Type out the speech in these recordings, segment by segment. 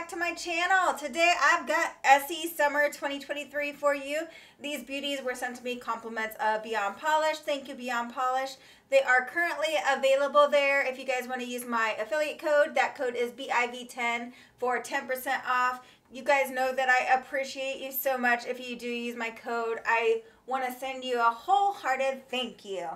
to my channel. Today I've got ESSIE Summer 2023 for you. These beauties were sent to me compliments of Beyond Polish. Thank you, Beyond Polish. They are currently available there. If you guys want to use my affiliate code, that code is BIV10 for 10% off. You guys know that I appreciate you so much if you do use my code. I want to send you a wholehearted thank you.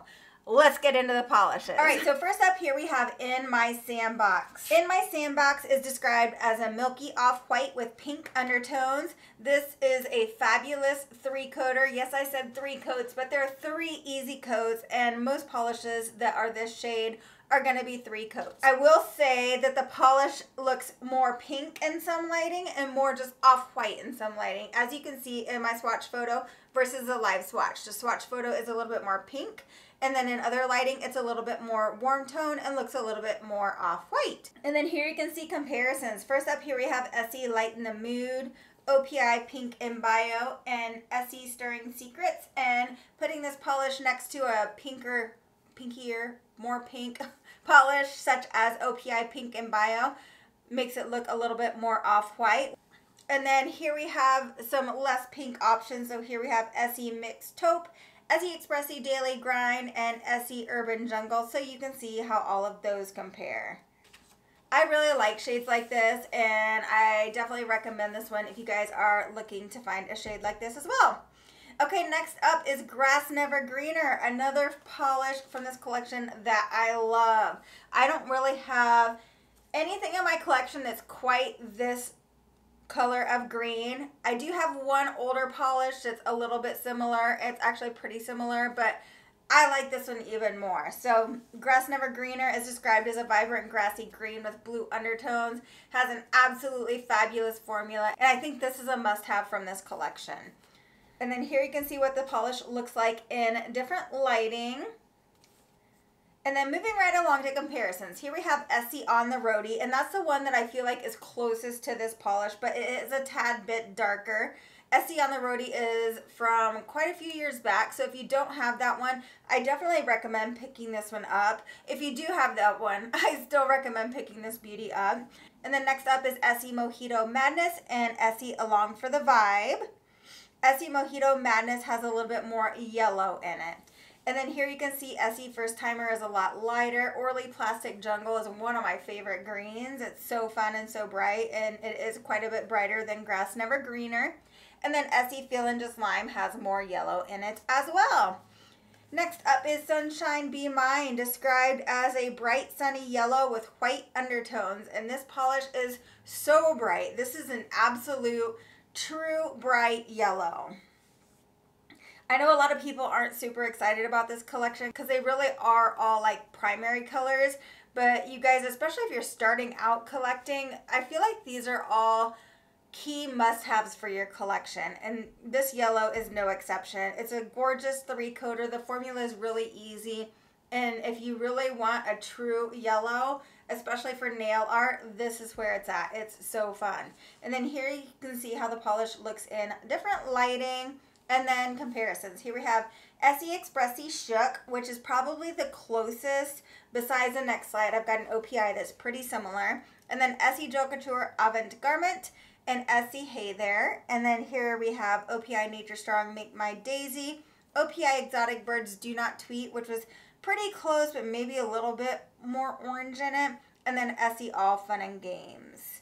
Let's get into the polishes. All right, so first up here we have In My Sandbox. In My Sandbox is described as a milky off-white with pink undertones. This is a fabulous 3-coater. Yes, I said 3 coats, but there are 3 easy coats, and most polishes that are this shade are going to be 3 coats. I will say that the polish looks more pink in some lighting and more just off-white in some lighting, as you can see in my swatch photo versus the live swatch. The swatch photo is a little bit more pink, and then in other lighting, it's a little bit more warm tone and looks a little bit more off-white. And then here you can see comparisons. First up here we have ESSIE Lighten the Mood, OPI Pink in Bio, and ESSIE Stirring Secrets. And putting this polish next to a pinkier, more pink polish such as OPI Pink in Bio makes it look a little bit more off-white. And then here we have some less pink options. So here we have ESSIE Mixed Taupe, ESSIE Expressie Daily Grind, and ESSIE Urban Jungle, so you can see how all of those compare. I really like shades like this, and I definitely recommend this one if you guys are looking to find a shade like this as well. Okay, next up is Grass Never Greener, another polish from this collection that I love. I don't really have anything in my collection that's quite this color of green. I do have one older polish that's a little bit similar. It's actually pretty similar, but I like this one even more. So Grass Never Greener is described as a vibrant grassy green with blue undertones, has an absolutely fabulous formula, and I think this is a must-have from this collection. And then here you can see what the polish looks like in different lighting. And then moving right along to comparisons, here we have ESSIE On the Roadie, and that's the one that I feel like is closest to this polish, but it is a tad bit darker. ESSIE On the Roadie is from quite a few years back, so if you don't have that one, I definitely recommend picking this one up. If you do have that one, I still recommend picking this beauty up. And then next up is ESSIE Mojito Madness and ESSIE Along for the Vibe. ESSIE Mojito Madness has a little bit more yellow in it. And then here you can see ESSIE First Timer is a lot lighter. Orly Plastic Jungle is one of my favorite greens. It's so fun and so bright, and it is quite a bit brighter than Grass Never Greener. And then ESSIE Feelin' Just Lime has more yellow in it as well. Next up is Sunshine Be Mine, described as a bright sunny yellow with white undertones. And this polish is so bright. This is an absolute true bright yellow. I know a lot of people aren't super excited about this collection because they really are all like primary colors, but you guys, especially if you're starting out collecting, I feel like these are all key must-haves for your collection, and this yellow is no exception. It's a gorgeous 3-coater. The formula is really easy, and if you really want a true yellow, especially for nail art, this is where it's at. It's so fun. And then here you can see how the polish looks in different lighting. And then comparisons. Here we have ESSIE Expressie Shook, which is probably the closest. Besides the next slide, I've got an OPI that's pretty similar. And then ESSIE Joe Couture Avant Garment and ESSIE Hey There. And then here we have OPI Nature Strong Make My Daisy, OPI Exotic Birds Do Not Tweet, which was pretty close, but maybe a little bit more orange in it. And then ESSIE All Fun and Games.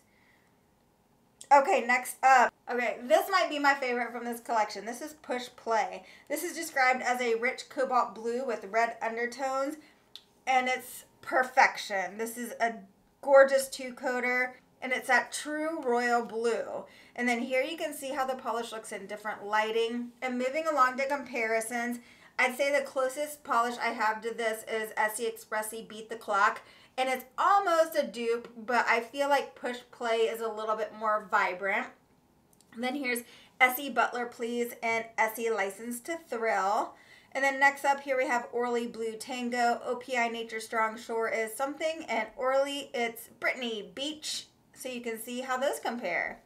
Okay, next up. Okay, this might be my favorite from this collection. This is Push Play. This is described as a rich cobalt blue with red undertones, and it's perfection. This is a gorgeous 2-coater, and it's that true royal blue. And then here you can see how the polish looks in different lighting. And moving along to comparisons, I'd say the closest polish I have to this is ESSIE Expressie Beat the Clock. And it's almost a dupe, but I feel like Push Play is a little bit more vibrant. And then here's ESSIE Butler Please and ESSIE License to Thrill. And then next up here we have Orly Blue Tango, OPI Nature Strong Shore Is Something, and Orly it's Brittany Beach. So you can see how those compare.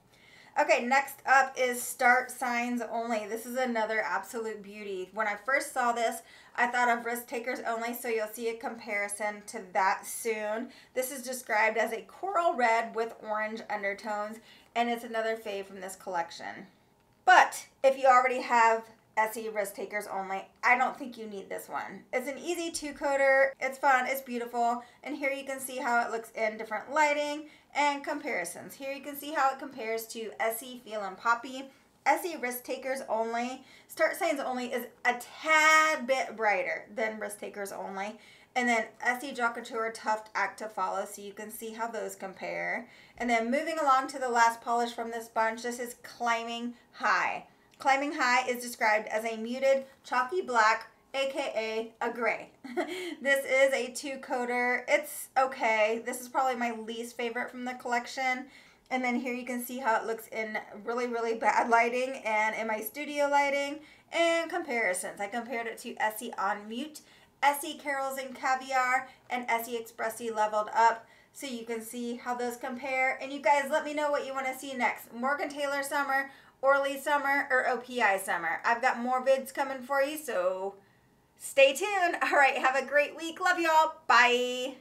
Okay, next up is Start Signs Only. This is another absolute beauty. When I first saw this, I thought of Risk Takers Only, so you'll see a comparison to that soon. This is described as a coral red with orange undertones, and it's another fave from this collection. But if you already have ESSIE Risk Takers Only, I don't think you need this one. It's an easy two-coater, it's fun, it's beautiful, and here you can see how it looks in different lighting and comparisons. Here you can see how it compares to ESSIE Feel and Poppy. ESSIE Risk Takers Only, Start Signs Only is a tad bit brighter than Risk Takers Only. And then ESSIE Jaw Couture Tuft Act to Follow, so you can see how those compare. And then moving along to the last polish from this bunch, this is Climbing High. Climbing High is described as a muted chalky black, aka a gray. This is a two-coater. It's okay. This is probably my least favorite from the collection. And then here you can see how it looks in really, really bad lighting and in my studio lighting and comparisons. I compared it to ESSIE On Mute, ESSIE Carols and Caviar, and ESSIE Expressie Leveled Up. So you can see how those compare. And you guys let me know what you want to see next. Morgan Taylor Summer, Orly Summer, or OPI Summer. I've got more vids coming for you, so stay tuned. All right, have a great week. Love y'all. Bye.